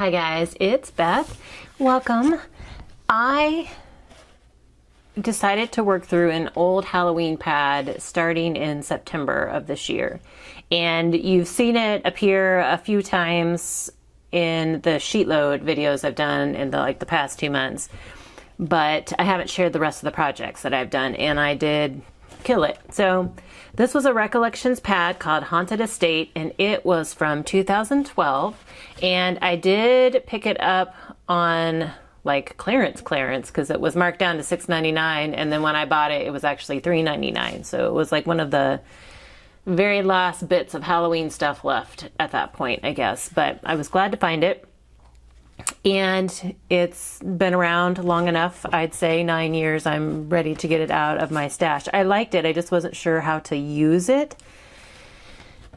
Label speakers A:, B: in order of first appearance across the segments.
A: Hi guys, it's Beth. Welcome. I decided to work through an old Halloween pad starting in September of this year. And you've seen it appear a few times in the sheet load videos I've done in the past 2 months. But I haven't shared the rest of the projects that I've done, and I did kill it. So this was a Recollections pad called Haunted Estate, and it was from 2012. And I did pick it up on like clearance because it was marked down to $6.99, and then when I bought it, it was actually $3.99. So it was like one of the very last bits of Halloween stuff left at that point, I guess. But I was glad to find it. And it's been around long enough, I'd say 9 years. I'm ready to get it out of my stash. I liked it, I just wasn't sure how to use it.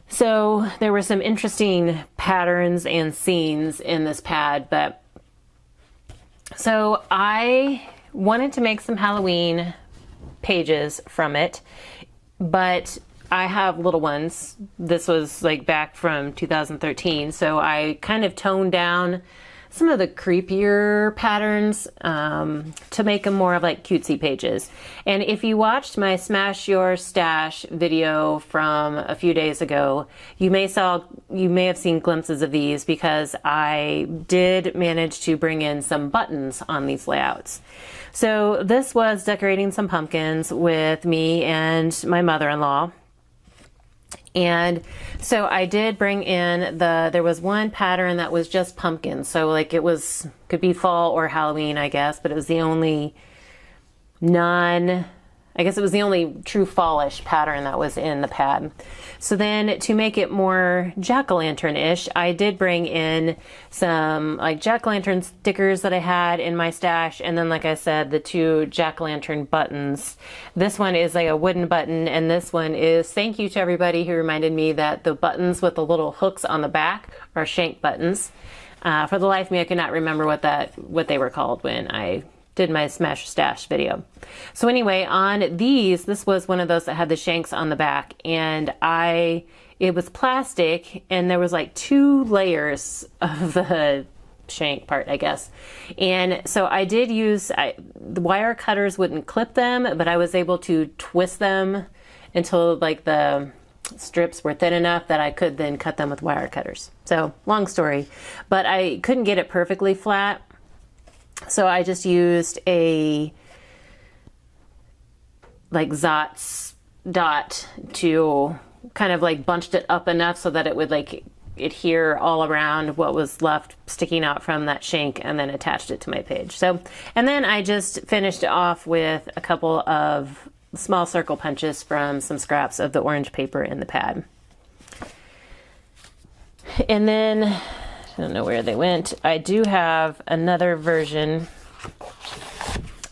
A: So there were some interesting patterns and scenes in this pad, but so I wanted to make some Halloween pages from it, but I have little ones. This was like back from 2013, so I kind of toned down some of the creepier patterns to make them more of like cutesy pages. And if you watched my Smash Your Stash video from a few days ago, you may have seen glimpses of these because I did manage to bring in some buttons on these layouts. So this was decorating some pumpkins with me and my mother-in-law. And so I did bring in there was one pattern that was just pumpkins. So like could be fall or Halloween, I guess, but it was the only I guess it was the only true fallish pattern that was in the pad. So then to make it more jack-o'-lantern-ish, I did bring in some like jack-o'-lantern stickers that I had in my stash. And then, like I said, the two jack-o'-lantern buttons. This one is like a wooden button, and this one is thank you to everybody who reminded me that the buttons with the little hooks on the back are shank buttons. For the life of me, I could not remember what they were called when I did my Smash Stash video. So anyway, on these, this was one of those that had the shanks on the back, and it was plastic, and there was like 2 layers of the shank part, I guess. And so I did use, the wire cutters wouldn't clip them, but I was able to twist them until like the strips were thin enough that I could then cut them with wire cutters. So long story, but I couldn't get it perfectly flat. So I just used a like Zotz dot to kind of like bunched it up enough so that it would like adhere all around what was left sticking out from that shank, and then attached it to my page. So, and then I just finished off with a couple of small circle punches from some scraps of the orange paper in the pad. And then I don't know where they went. I do have another version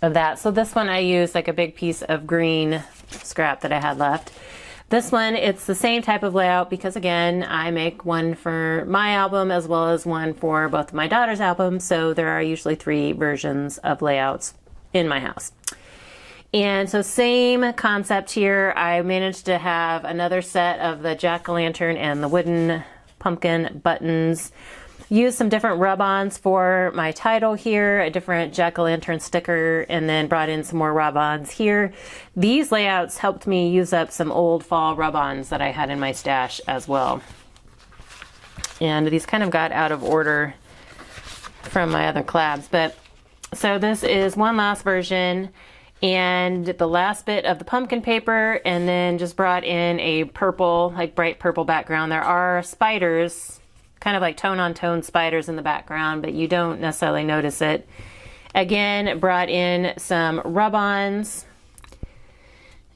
A: of that. So this one I used like a big piece of green scrap that I had left. This one, it's the same type of layout because again, I make one for my album as well as one for both of my daughter's albums. So there are usually 3 versions of layouts in my house. And so same concept here. I managed to have another set of the jack-o'-lantern and the wooden pumpkin buttons. Used some different rub-ons for my title here, a different jack-o'-lantern sticker, and then brought in some more rub-ons here. These layouts helped me use up some old fall rub-ons that I had in my stash as well. And these kind of got out of order from my other collabs. But so this is one last version, and the last bit of the pumpkin paper, and then just brought in a purple, like bright purple background. There are spiders, kind of like tone-on-tone spiders in the background, but you don't necessarily notice it. Again, brought in some rub-ons.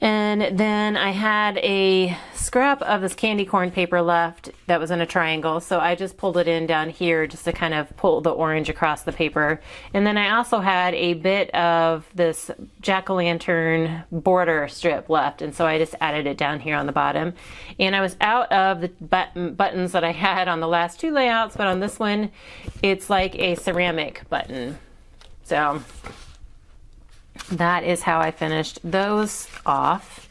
A: And then I had a scrap of this candy corn paper left that was in a triangle, so I just pulled it in down here just to kind of pull the orange across the paper. And then I also had a bit of this jack-o'-lantern border strip left, and so I just added it down here on the bottom. And I was out of the buttons that I had on the last 2 layouts, but on this one, it's like a ceramic button. So that is how I finished those off.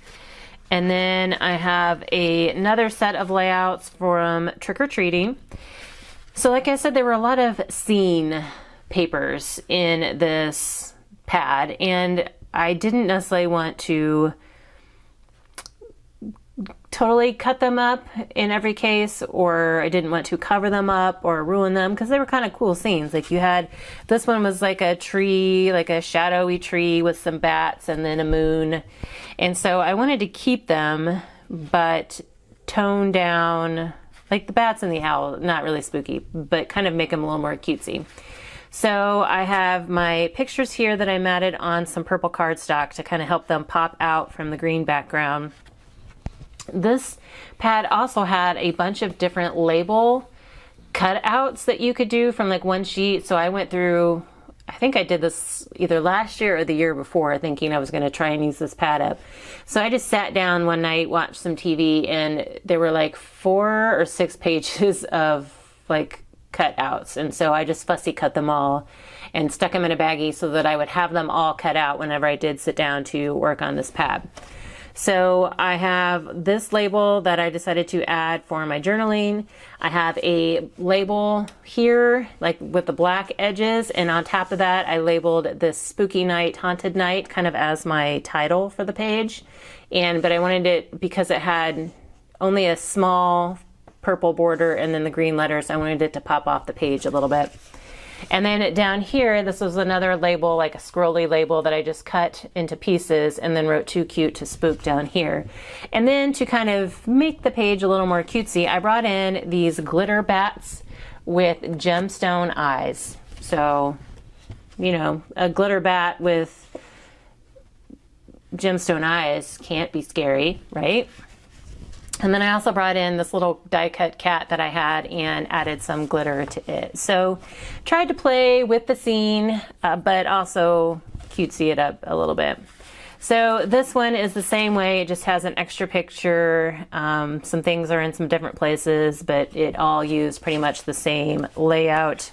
A: And then I have another set of layouts from trick-or-treating. So like I said, there were a lot of scene papers in this pad, and I didn't necessarily want to totally cut them up in every case, or I didn't want to cover them up or ruin them, because they were kind of cool scenes. Like you had, this one was like a tree, like a shadowy tree with some bats and then a moon. And so I wanted to keep them, but tone down, like the bats and the owl, not really spooky, but kind of make them a little more cutesy. So I have my pictures here that I matted on some purple cardstock to kind of help them pop out from the green background. This pad also had a bunch of different label cutouts that you could do from like one sheet. So I went through, I think I did this either last year or the year before, thinking I was going to try and use this pad up. So I just sat down one night, watched some TV, and there were like 4 or 6 pages of like cutouts. And so I just fussy cut them all and stuck them in a baggie so that I would have them all cut out whenever I did sit down to work on this pad. So I have this label that I decided to add for my journaling. I have a label here, like with the black edges, and on top of that, I labeled this Spooky Night, Haunted Night, kind of as my title for the page. But I wanted it, because it had only a small purple border and then the green letters, I wanted it to pop off the page a little bit. And then down here, this was another label, like a scrolly label that I just cut into pieces and then wrote "Too Cute to Spook" down here. And then to kind of make the page a little more cutesy, I brought in these glitter bats with gemstone eyes. So, you know, a glitter bat with gemstone eyes can't be scary, right? And then I also brought in this little die cut cat that I had and added some glitter to it. So tried to play with the scene, but also cutesy it up a little bit. So this one is the same way. It just has an extra picture. Some things are in some different places, but it all used pretty much the same layout.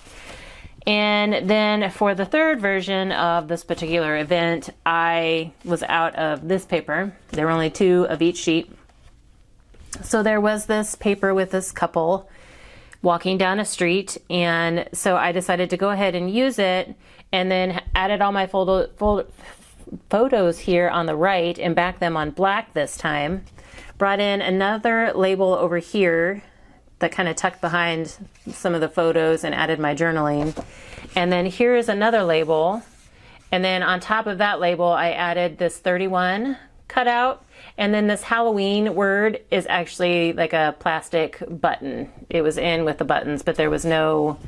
A: And then for the third version of this particular event, I was out of this paper. There were only 2 of each sheet. So there was this paper with this couple walking down a street, and so I decided to go ahead and use it, and then added all my photos here on the right and back them on black this time. Brought in another label over here that kind of tucked behind some of the photos and added my journaling. And then here's another label, and then on top of that label I added this 31 cutout. And then this Halloween word is actually like a plastic button. It was in with the buttons, but there was no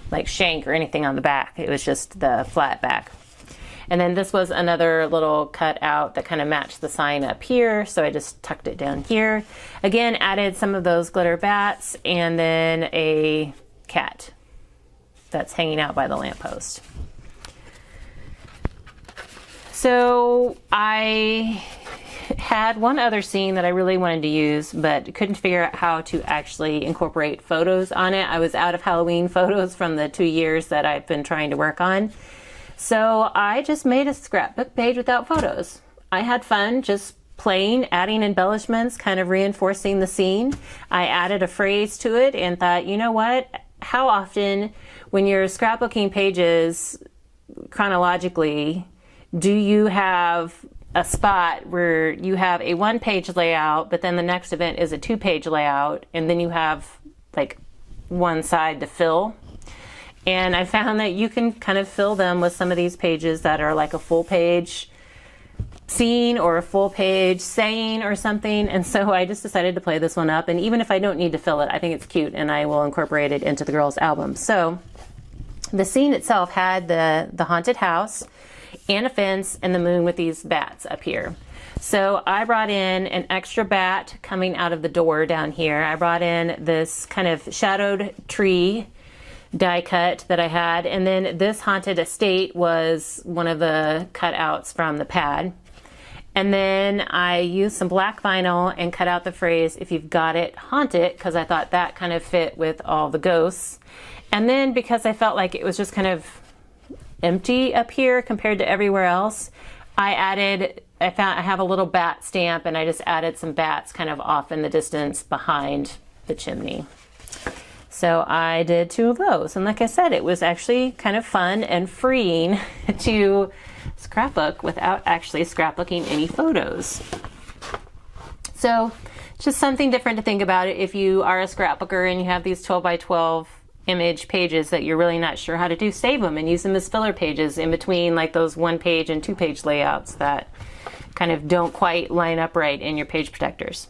A: like shank or anything on the back. It was just the flat back. And then this was another little cutout that kind of matched the sign up here. So I just tucked it down here. Again, added some of those glitter bats and then a cat that's hanging out by the lamppost. So I had one other scene that I really wanted to use, but couldn't figure out how to actually incorporate photos on it. I was out of Halloween photos from the 2 years that I've been trying to work on. So I just made a scrapbook page without photos. I had fun just playing, adding embellishments, kind of reinforcing the scene. I added a phrase to it and thought, you know what? How often when you're scrapbooking pages chronologically, do you have a spot where you have a 1-page layout, but then the next event is a 2-page layout, and then you have like one side to fill? And I found that you can kind of fill them with some of these pages that are like a full page scene or a full page saying or something. And so I just decided to play this one up. And even if I don't need to fill it, I think it's cute and I will incorporate it into the girls' album. So the scene itself had the haunted house and a fence and the moon with these bats up here. So I brought in an extra bat coming out of the door down here. I brought in this kind of shadowed tree die cut that I had, and then this haunted estate was one of the cutouts from the pad. And then I used some black vinyl and cut out the phrase, "If you've got it, haunt it," because I thought that kind of fit with all the ghosts. And then because I felt like it was just kind of empty up here compared to everywhere else, I have a little bat stamp, and I just added some bats kind of off in the distance behind the chimney. So I did 2 of those. And like I said, it was actually kind of fun and freeing to scrapbook without actually scrapbooking any photos. So just something different to think about it if you are a scrapbooker and you have these 12 by 12 image pages that you're really not sure how to do. Save them and use them as filler pages in between like those 1-page and 2-page layouts that kind of don't quite line up right in your page protectors.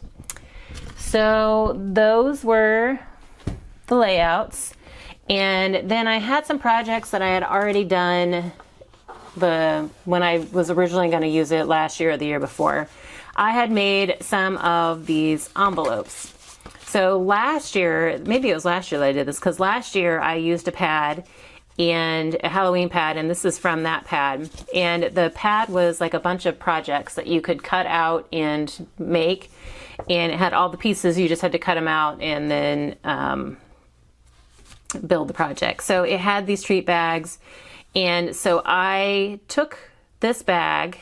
A: So those were the layouts. And then I had some projects that I had already done when I was originally going to use it last year or the year before. I had made some of these envelopes. So last year, maybe it was last year that I did this, because last year I used a pad and a Halloween pad, and this is from that pad. And the pad was like a bunch of projects that you could cut out and make, and it had all the pieces. You just had to cut them out and then build the project. So it had these treat bags, and so I took this bag,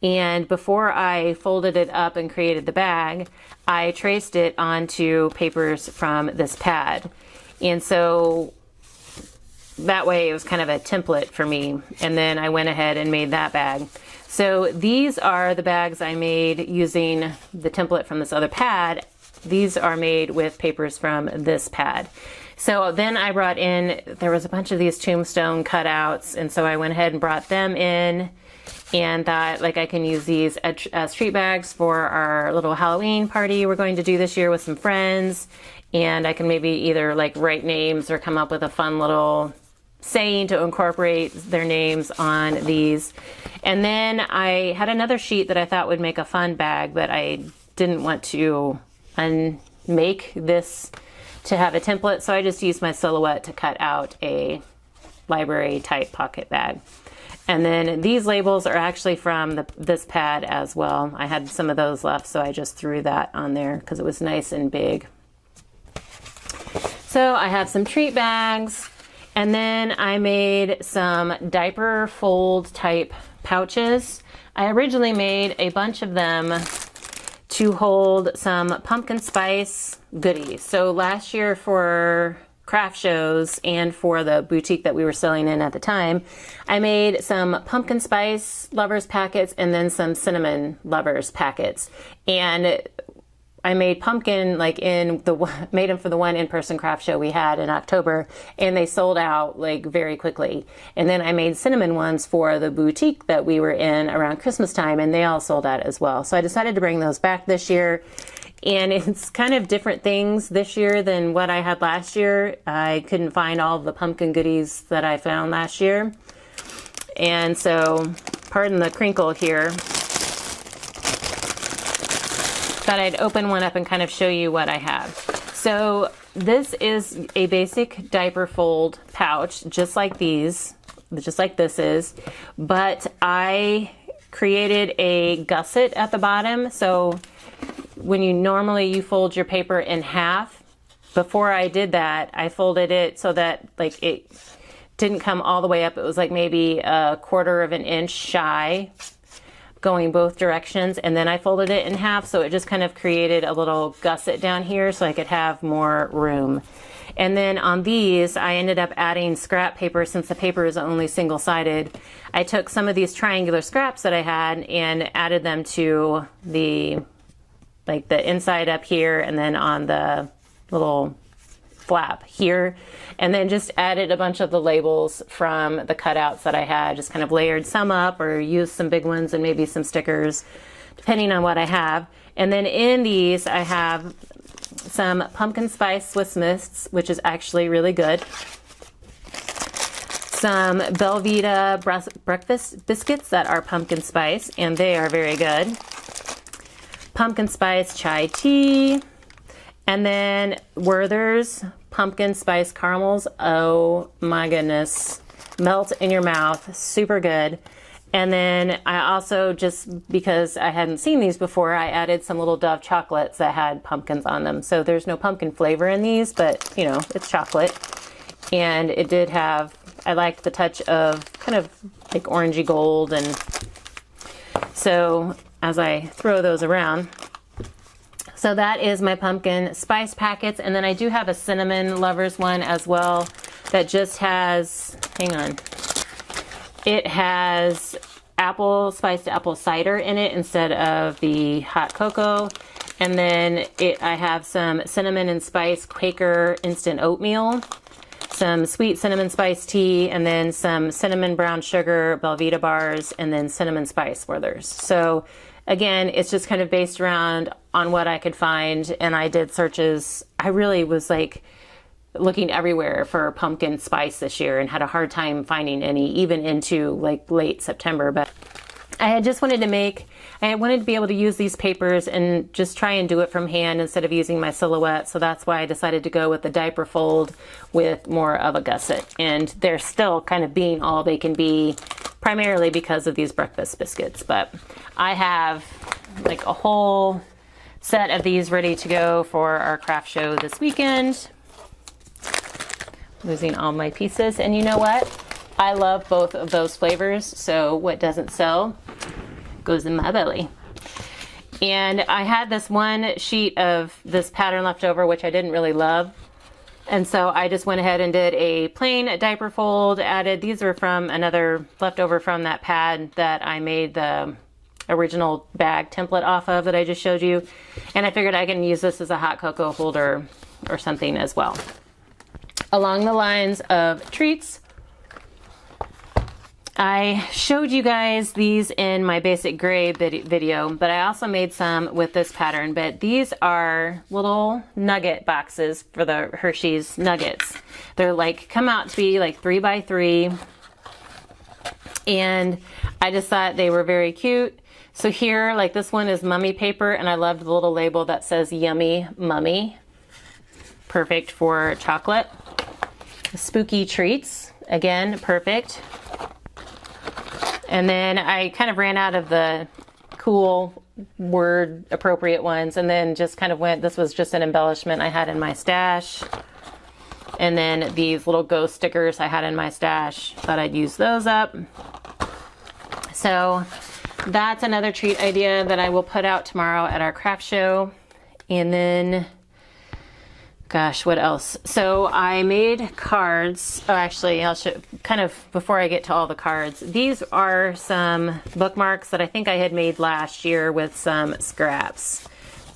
A: and before I folded it up and created the bag, I traced it onto papers from this pad. And so that way it was kind of a template for me. And then I went ahead and made that bag. So these are the bags I made using the template from this other pad. These are made with papers from this pad. So then I brought in, there was a bunch of these tombstone cutouts, and so I went ahead and brought them in, and thought like I can use these as treat bags for our little Halloween party we're going to do this year with some friends. And I can maybe either like write names or come up with a fun little saying to incorporate their names on these. And then I had another sheet that I thought would make a fun bag, but I didn't want to make this to have a template, so I just used my silhouette to cut out a library type pocket bag. And then these labels are actually from this pad as well. I had some of those left, so I just threw that on there because it was nice and big. So I have some treat bags, and then I made some diaper fold type pouches. I originally made a bunch of them to hold some pumpkin spice goodies. So last year for craft shows and for the boutique that we were selling in at the time, I made some pumpkin spice lovers packets and then some cinnamon lovers packets. And I made pumpkin made them for the one in-person craft show we had in October, and they sold out like very quickly. And then I made cinnamon ones for the boutique that we were in around Christmas time, and they all sold out as well. So I decided to bring those back this year. And it's kind of different things this year than what I had last year. I couldn't find all of the pumpkin goodies that I found last year. And so, pardon the crinkle here. Thought I'd open one up and kind of show you what I have. So this is a basic diaper fold pouch, just like these, just like this is. But I created a gusset at the bottom. So when you fold your paper in half, before I did that, I folded it so that like it didn't come all the way up. It was like maybe a 1/4 of an inch shy, going both directions, and then I folded it in half, so it just kind of created a little gusset down here so I could have more room. And then on these, I ended up adding scrap paper. Since the paper is only single-sided, I took some of these triangular scraps that I had and added them to the inside up here, and then on the little flap here, and then just added a bunch of the labels from the cutouts that I had, just kind of layered some up or used some big ones and maybe some stickers depending on what I have. And then in these I have some pumpkin spice Swiss mists, which is actually really good, some Belvita breakfast biscuits that are pumpkin spice, and they are very good, pumpkin spice chai tea, and then Werther's pumpkin spice caramels. Oh my goodness, melt in your mouth, super good. And then I also, just because I hadn't seen these before, I added some little Dove chocolates that had pumpkins on them. So there's no pumpkin flavor in these, but you know, it's chocolate. And it did have, I liked the touch of kind of like orangey gold. And so as I throw those around, So that is my pumpkin spice packets. And then I do have a cinnamon lovers one as well that just has, hang on, it has spiced apple cider in it instead of the hot cocoa. And then I have some cinnamon and spice Quaker instant oatmeal, some sweet cinnamon spice tea, and then some cinnamon brown sugar Belvita bars, and then cinnamon spice Werther's. So again, it's just kind of based around on what I could find. And I did searches. I really was like looking everywhere for pumpkin spice this year and had a hard time finding any, even into like late September. But I had just wanted to be able to use these papers and just try and do it from hand instead of using my silhouette. So that's why I decided to go with the diaper fold with more of a gusset. And they're still kind of being all they can be, primarily because of these breakfast biscuits. But I have like a whole set of these ready to go for our craft show this weekend. Losing all my pieces. And you know what? I love both of those flavors. So what doesn't sell goes in my belly. And I had this one sheet of this pattern left over, which I didn't really love. And so I just went ahead and did a plain diaper fold, these are from another leftover from that pad that I made the original bag template off of that I just showed you. And I figured I can use this as a hot cocoa holder or something as well. Along the lines of treats, I showed you guys these in my basic gray video, but I also made some with this pattern. But these are little nugget boxes for the Hershey's Nuggets. They're like, come out to be like 3x3. And I just thought they were very cute. So here, like this one is mummy paper, and I loved the little label that says Yummy Mummy. Perfect for chocolate. Spooky treats, again, perfect. And then I kind of ran out of the cool word appropriate ones, and then just kind of went, this was just an embellishment I had in my stash. And then these little ghost stickers I had in my stash, thought I'd use those up. So that's another treat idea that I will put out tomorrow at our craft show. And then, gosh, what else? So I made cards. Oh, actually, I'll show kind of before I get to all the cards. These are some bookmarks that I think I had made last year with some scraps.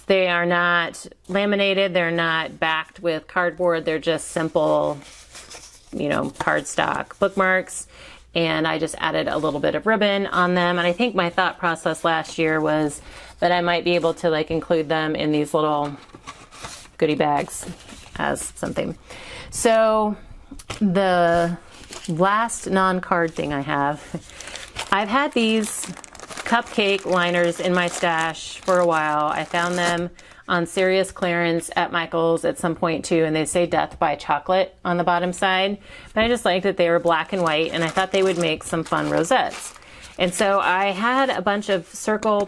A: They are not laminated. They're not backed with cardboard. They're just simple, you know, cardstock bookmarks. And I just added a little bit of ribbon on them. And I think my thought process last year was that I might be able to like include them in these little goodie bags as something. So the last non-card thing I have, I've had these Cupcake Liners in my stash for a while. I found them on serious clearance at Michael's at some point too, and they say death by chocolate on the bottom side. But I just liked that they were black and white, and I thought they would make some fun rosettes. And so I had a bunch of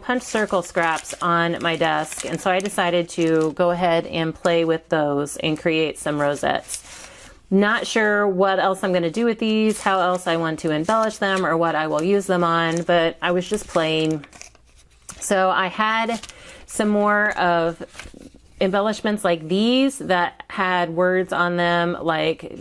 A: punch circle scraps on my desk, and so I decided to go ahead and play with those and create some rosettes. Not sure what else I'm going to do with these, how else I want to embellish them, or what I will use them on, but I was just playing. So I had some more of embellishments like these that had words on them like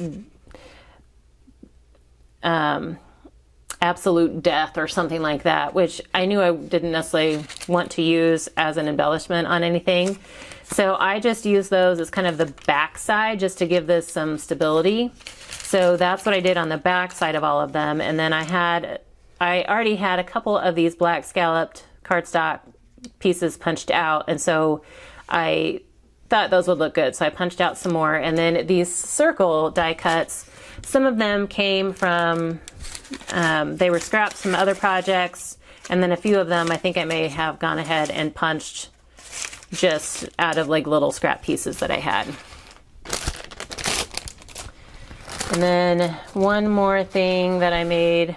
A: absolute death or something like that, which I knew I didn't necessarily want to use as an embellishment on anything. So I just used those as kind of the back side just to give this some stability. So that's what I did on the back side of all of them. And then I already had a couple of these black scalloped cardstock pieces punched out, and so I thought those would look good, so I punched out some more. And then these circle die cuts, some of them came from they were scraps from other projects, and then a few of them I think I may have gone ahead and punched just out of like little scrap pieces that I had. And then one more thing that I made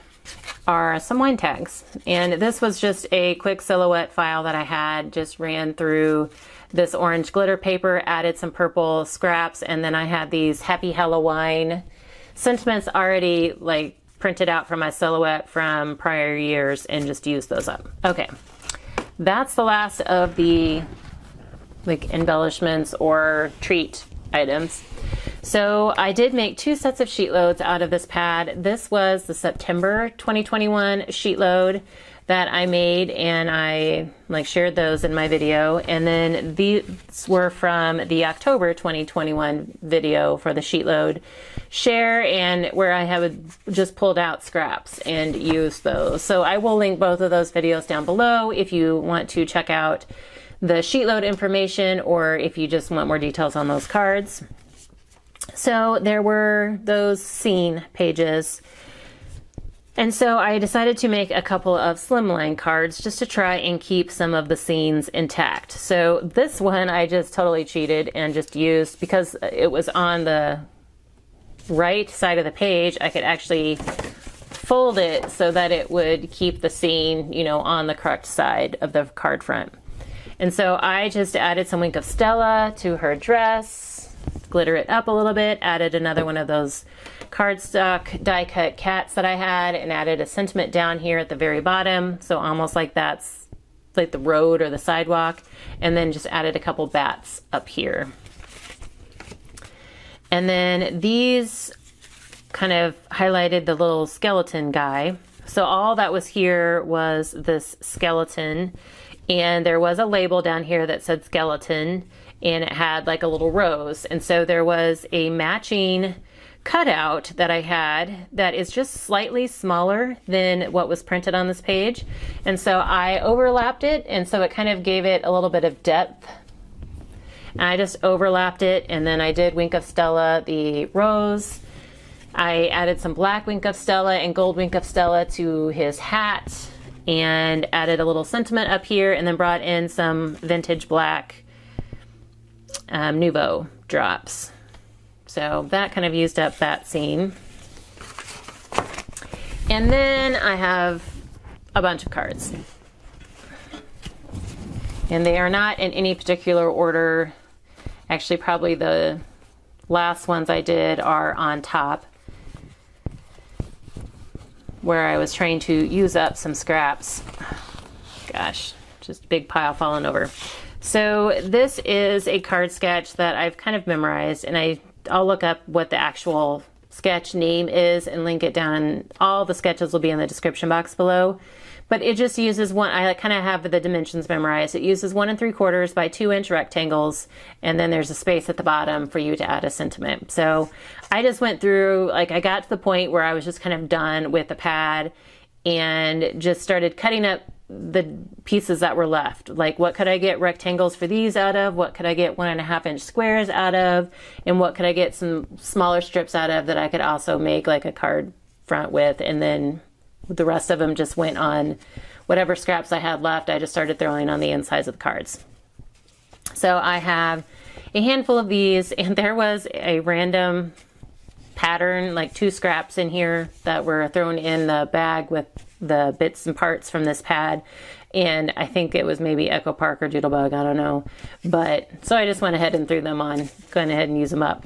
A: are some wine tags. And this was just a quick silhouette file that I had, just ran through this orange glitter paper, added some purple scraps, and then I had these Happy Halloween sentiments already like printed out from my silhouette from prior years and just used those up. Okay, that's the last of the like embellishments or treat items. So I did make 2 sets of sheet loads out of this pad. This was the September 2021 sheet load that I made, and I like shared those in my video. And then these were from the October 2021 video for the sheet load share, and where I have just pulled out scraps and used those. So I will link both of those videos down below if you want to check out the sheet load information, or if you just want more details on those cards. So there were those scene pages. And so I decided to make a couple of Slimline cards just to try and keep some of the scenes intact. So this one I just totally cheated and just used, because it was on the right side of the page, I could actually fold it so that it would keep the scene, you know, on the correct side of the card front. And so I just added some Wink of Stella to her dress, glitter it up a little bit, added another one of those cardstock die cut cats that I had, and added a sentiment down here at the very bottom, so almost like that's like the road or the sidewalk, and then just added a couple bats up here. And then these kind of highlighted the little skeleton guy. So all that was here was this skeleton, and there was a label down here that said skeleton, and it had like a little rose. And so there was a matching cutout that I had that is just slightly smaller than what was printed on this page. And so I overlapped it, and so it kind of gave it a little bit of depth. And I just overlapped it, and then I did Wink of Stella the rose. I added some black Wink of Stella and gold Wink of Stella to his hat, and added a little sentiment up here, and then brought in some vintage black Nouveau drops. So that kind of used up that scene. And then I have a bunch of cards. And they are not in any particular order. Actually, probably the last ones I did are on top, where I was trying to use up some scraps. Gosh, just a big pile falling over. So this is a card sketch that I've kind of memorized, and I'll look up what the actual sketch name is and link it down. All the sketches will be in the description box below. But it just uses one, I kind of have the dimensions memorized. It uses 1 3/4 by 2 inch rectangles, and then there's a space at the bottom for you to add a sentiment. So I just went through, like I got to the point where I was just kind of done with the pad and just started cutting up the pieces that were left. Like, what could I get rectangles for these out of? What could I get 1.5 inch squares out of? And what could I get some smaller strips out of that I could also make like a card front with? And then the rest of them just went on whatever scraps I had left. I just started throwing on the insides of the cards. So I have a handful of these, and there was a random pattern, like 2 scraps in here that were thrown in the bag with the bits and parts from this pad. And I think it was maybe Echo Park or Doodlebug, I don't know. But so I just went ahead and threw them on, going ahead and use them up.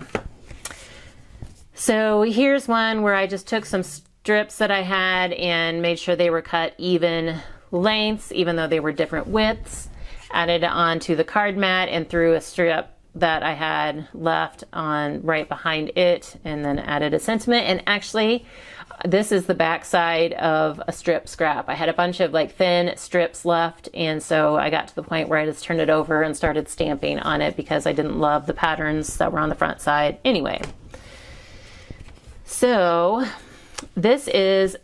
A: So here's one where I just took some strips that I had and made sure they were cut even lengths, even though they were different widths. Added it onto the card mat and threw a strip that I had left on right behind it, and then added a sentiment. And actually, this is the back side of a strip scrap. I had a bunch of like thin strips left, and so I got to the point where I just turned it over and started stamping on it because I didn't love the patterns that were on the front side anyway. So this is,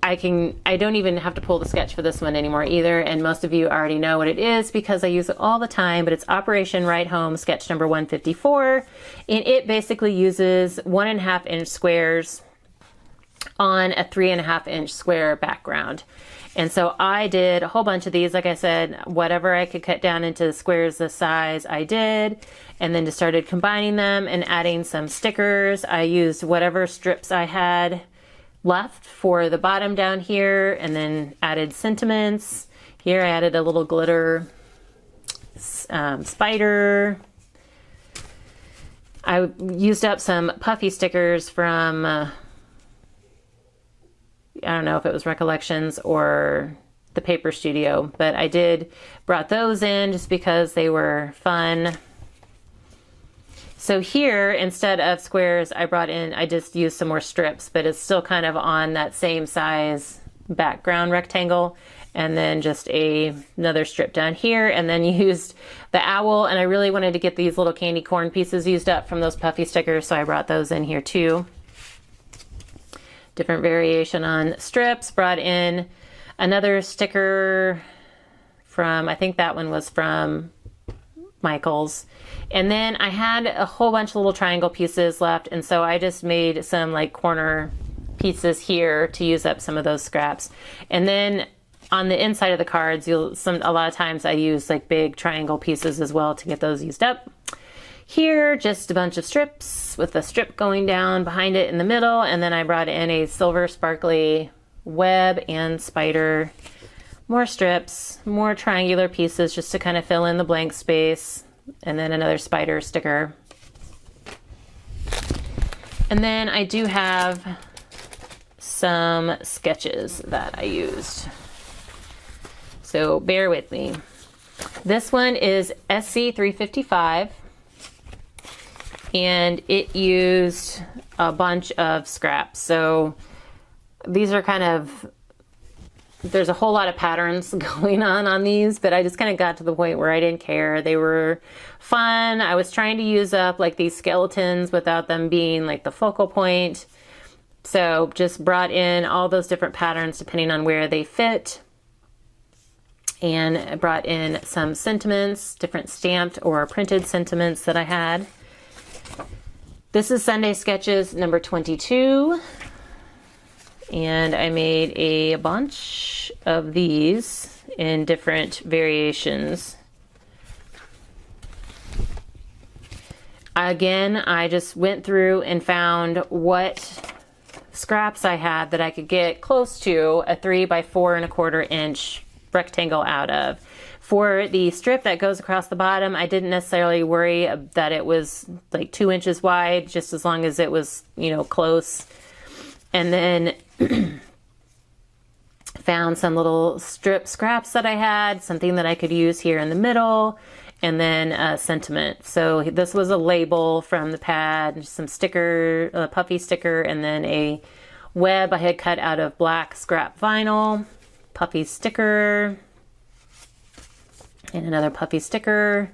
A: I don't even have to pull the sketch for this one anymore either, and most of you already know what it is because I use it all the time, but it's Operation Ride Home sketch number 154, and it basically uses 1.5 inch squares on a 3.5 inch square background. And so I did a whole bunch of these. Like I said, whatever I could cut down into squares this size, I did, and then just started combining them and adding some stickers. I used whatever strips I had left for the bottom down here, and then added sentiments. Here I added a little glitter spider. I used up some puffy stickers from I don't know if it was Recollections or the Paper Studio, but I brought those in just because they were fun. So here, instead of squares, I just used some more strips, but it's still kind of on that same size background rectangle, and then just another strip down here, and then used the owl, and I really wanted to get these little candy corn pieces used up from those puffy stickers, so I brought those in here too. Different variation on strips. Brought in another sticker from, I think that one was from Michael's. And then I had a whole bunch of little triangle pieces left, and so I just made some like corner pieces here to use up some of those scraps. And then on the inside of the cards, a lot of times I use like big triangle pieces as well to get those used up. Here, just a bunch of strips with a strip going down behind it in the middle, and then I brought in a silver sparkly web and spider. More strips, more triangular pieces just to kind of fill in the blank space, and then another spider sticker. And then I do have some sketches that I used. So bear with me. This one is SC355, and it used a bunch of scraps. So these are kind of, there's a whole lot of patterns going on these, but I just kind of got to the point where I didn't care. They were fun. I was trying to use up like these skeletons without them being like the focal point. So just brought in all those different patterns depending on where they fit. And I brought in some sentiments, different stamped or printed sentiments that I had. This is Sunday Sketches number 22. And I made a bunch of these in different variations. Again, I just went through and found what scraps I had that I could get close to a 3 by 4¼ inch rectangle out of. For the strip that goes across the bottom, I didn't necessarily worry that it was like 2 inches wide, just as long as it was, you know, close. And then found some little strip scraps that I had, something that I could use here in the middle, and then a sentiment. So this was a label from the pad, some sticker, a puffy sticker, and then a web I had cut out of black scrap vinyl, puffy sticker, and another puffy sticker.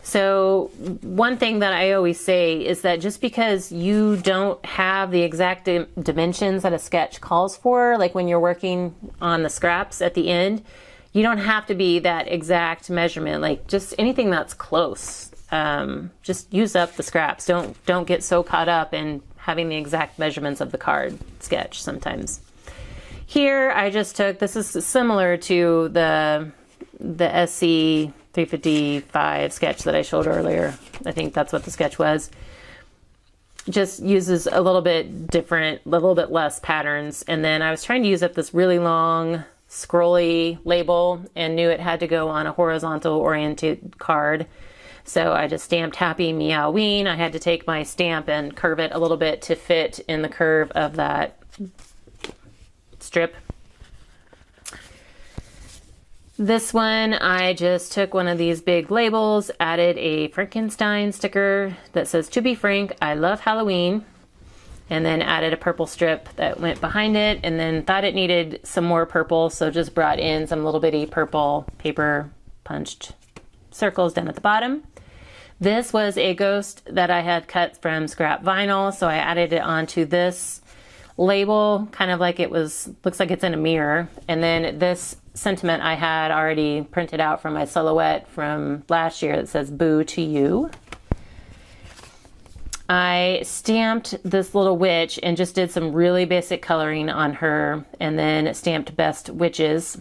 A: So one thing that I always say is that just because you don't have the exact dimensions that a sketch calls for, like when you're working on the scraps at the end, you don't have to be that exact measurement. Like just anything that's close, just use up the scraps. Don't get so caught up in having the exact measurements of the card sketch sometimes. Here I just took, this is similar to the SC 355 sketch that I showed earlier. I think that's what the sketch was. Just uses a little bit different, a little bit less patterns. And then I was trying to use up this really long scrolly label and knew it had to go on a horizontal oriented card. So I just stamped Happy Meowween. I had to take my stamp and curve it a little bit to fit in the curve of that strip. This one, I just took one of these big labels, added a Frankenstein sticker that says, "To be frank, I love Halloween," and then added a purple strip that went behind it, and then thought it needed some more purple, so just brought in some little bitty purple paper punched circles down at the bottom. This was a ghost that I had cut from scrap vinyl, so I added it onto this label, kind of like it was, looks like it's in a mirror. And then this sentiment I had already printed out from my silhouette from last year that says "Boo to You." I stamped this little witch and just did some really basic coloring on her, and then stamped Best Witches.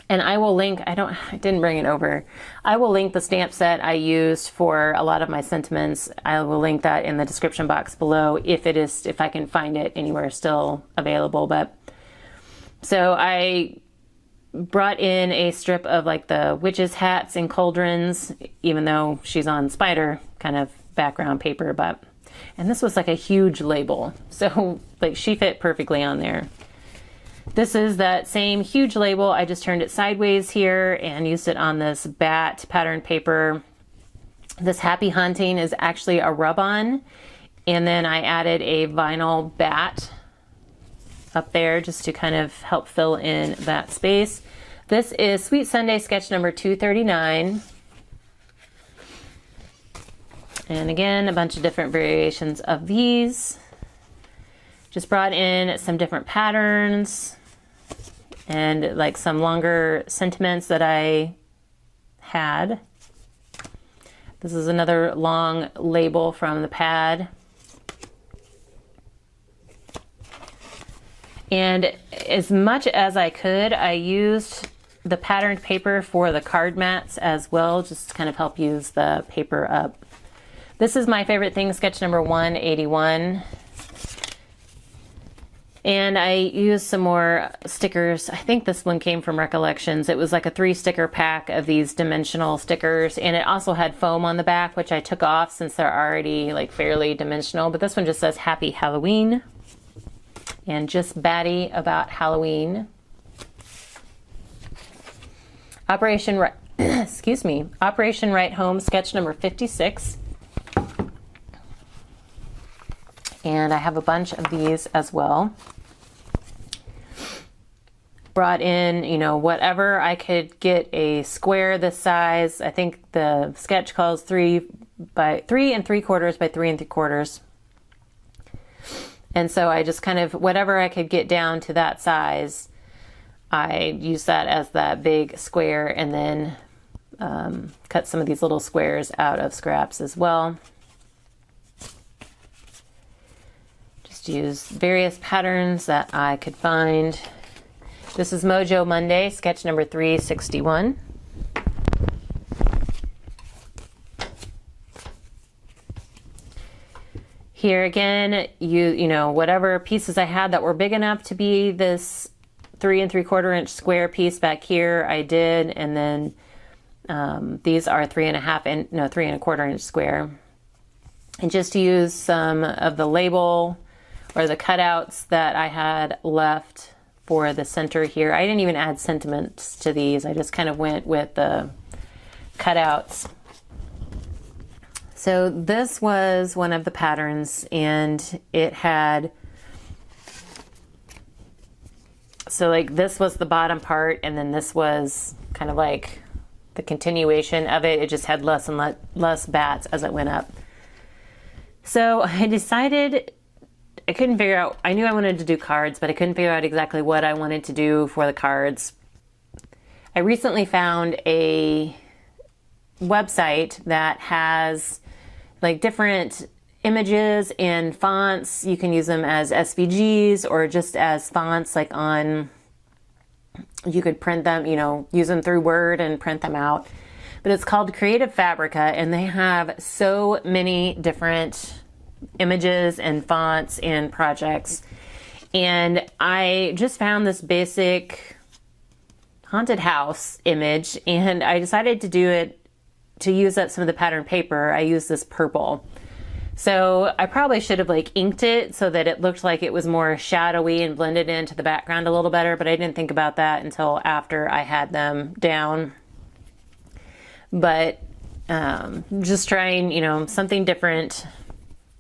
A: And I will link, I didn't bring it over. I will link the stamp set I used for a lot of my sentiments. I will link that in the description box below if I can find it anywhere still available. But so I brought in a strip of like the witches' hats and cauldrons, even though she's on spider kind of background paper, and this was like a huge label. So like she fit perfectly on there. This is that same huge label. I just turned it sideways here and used it on this bat pattern paper. This Happy Hunting is actually a rub-on, and then I added a vinyl bat up there just to kind of help fill in that space. This is Sweet Sunday sketch number 239. And again, a bunch of different variations of these. Just brought in some different patterns and like some longer sentiments that I had. This is another long label from the pad. And as much as I could, I used the patterned paper for the card mats as well, just to kind of help use the paper up. This is my favorite thing, sketch number 181. And I used some more stickers. I think this one came from Recollections. It was like a 3-sticker pack of these dimensional stickers, and it also had foam on the back, which I took off since they're already like fairly dimensional. But this one just says Happy Halloween and just batty about Halloween. Operation Right Home, sketch number 56. And I have a bunch of these as well. Brought in, you know, whatever I could get a square this size. I think the sketch calls 3 by 3 3/4 by 3 3/4. And so I just kind of, whatever I could get down to that size, I used that as that big square, and then cut some of these little squares out of scraps as well. Just use various patterns that I could find. This is Mojo Monday, sketch number 361. Here again, you know, whatever pieces I had that were big enough to be this 3 3/4 square piece back here, I did, and then these are 3 1/4 square. And just to use some of the label or the cutouts that I had left for the center here. I didn't even add sentiments to these. I just kind of went with the cutouts. So this was one of the patterns, and it had, so like this was the bottom part, and then this was kind of like the continuation of it. It just had less and less bats as it went up. So I decided, I couldn't figure out, I knew I wanted to do cards, but I couldn't figure out exactly what I wanted to do for the cards. I recently found a website that has like different images and fonts. You can use them as SVGs or just as fonts, like on, you could print them, you know, use them through Word and print them out. But it's called Creative Fabrica, and they have so many different images and fonts and projects. And I just found this basic haunted house image, and I decided to do it, to use up some of the pattern paper. I used this purple. So I probably should have like inked it so that it looked like it was more shadowy and blended into the background a little better, but I didn't think about that until after I had them down. But just trying, you know, something different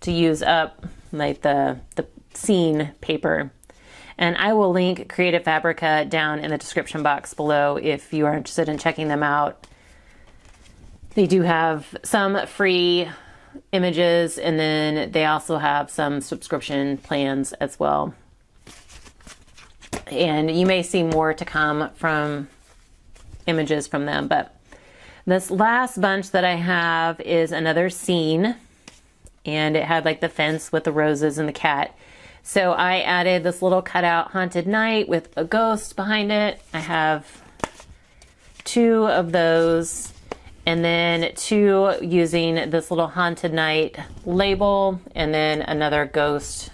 A: to use up like the scene paper. And I will link Creative Fabrica down in the description box below if you are interested in checking them out. They do have some free images, and then they also have some subscription plans as well. And you may see more to come from images from them. But this last bunch that I have is another scene, and it had like the fence with the roses and the cat. So I added this little cutout haunted night with a ghost behind it. I have 2 of those, and then 2 using this little haunted night label, and then another ghost.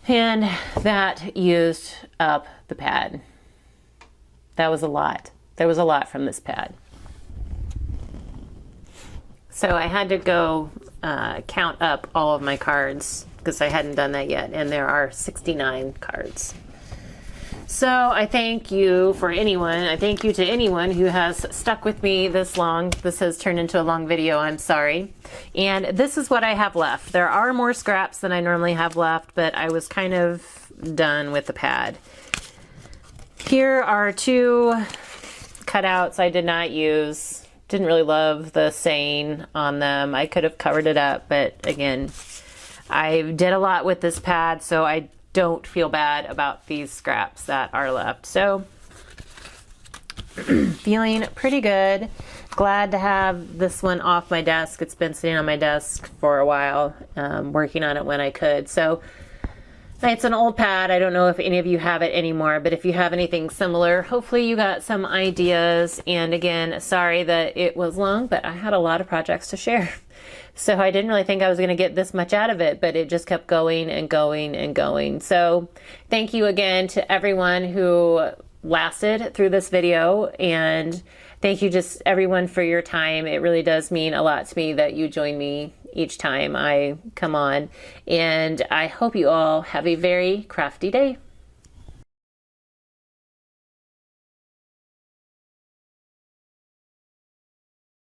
A: And that used up the pad. That was a lot. There was a lot from this pad. So I had to go count up all of my cards because I hadn't done that yet, and there are 69 cards. So I thank you to anyone who has stuck with me this long. This has turned into a long video, I'm sorry. And this is what I have left. There are more scraps than I normally have left, but I was kind of done with the pad. Here are 2 cutouts I did not use. Didn't really love the saying on them. I could have covered it up, but again, I did a lot with this pad, so I don't feel bad about these scraps that are left. So feeling pretty good. Glad to have this one off my desk. It's been sitting on my desk for a while, working on it when I could. So it's an old pad. I don't know if any of you have it anymore, but if you have anything similar, hopefully you got some ideas. And again, sorry that it was long, but I had a lot of projects to share. So I didn't really think I was going to get this much out of it, but it just kept going and going and going. So thank you again to everyone who lasted through this video, and thank you just everyone for your time. It really does mean a lot to me that you join me each time I come on, and I hope you all have a very crafty day.